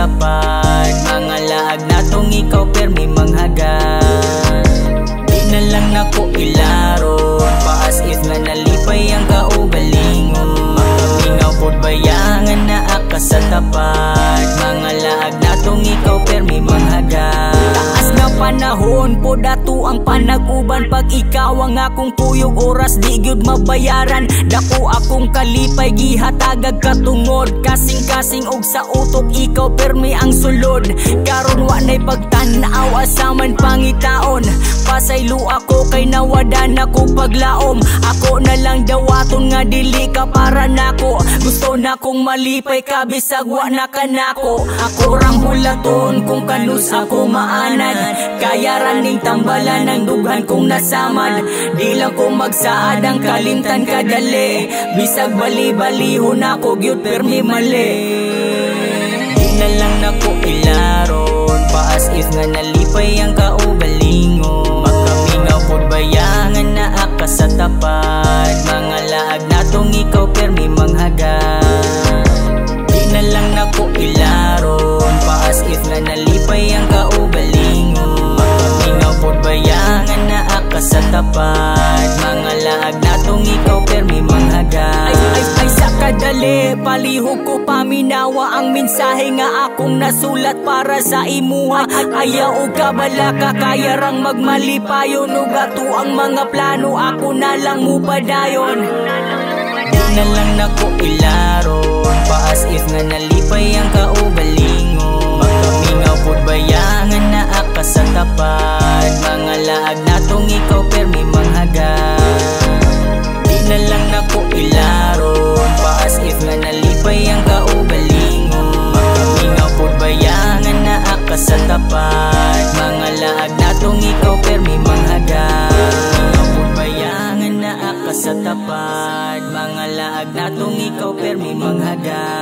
tapat. Mga laag natong ikaw permi manghagad. Di na lang nako ilaron, paas if nga nalipay ang kaugalingon. Makamingaw pod bayangan na aka sa tapat. Mga laag natong ikaw permi manghagad. Taas nga panahon po dato ang panag-uban. Pag ikaw ang akong tuyog oras di gyud mabayaran. Dako akong kalipay gihatagag katungod. Kasing-kasing og sa utok ikaw permi ang sulod. Karon wa nay pagtan-aw asaman pangitaon. Pasaylo ako kay nawadan ako paglaom. Ako na lang dawaton nga dili ka para nako. Gusto na kong malipay ka bisag wa na kanako. Ako rang hulaton kung kanus ako maanan. Kaya raning tambalan ng dughan kong nasaman. Di lang ko magsaad ang kalimtan kadali. Bisag bali-balihon ako gyud permi mali. Di na lang nako ilaron, paas if nga nalipay ang kaugalingon. Makamingaw pod bayangan na aka sa tapat. Mga laag natong ikaw permi manghagad. Di na lang nako ilaron, paas if nga nalipay ang kaugalingon. Makamingaw pod bayangan na aka sa tapat. Mga laag natong ikaw permi manghagad. Ay sa kadali, palihog ko paminawa ang mensahe nga akong nasulat para sa imuha. Ayaw og kabala ka kaya rang magmalipayon. Ug ato ang mga plano ako na lang mo padayon. Di na lang nako ilaron, paas if nga nalipay ang kaugalingon. Makamingaw pod bayangan na aka sa tapat. Mga laag natong ikaw permi manghagad. Di na lang nako ilaron, paas if nga nalipay ang kaugalingon. Makamingaw pod bayangan na aka sa tapat. Mga laag natong ikaw permi manghagad. Makamingaw pod bayangan na aka sa tapat. Mga laag natong ikaw permi manghagad.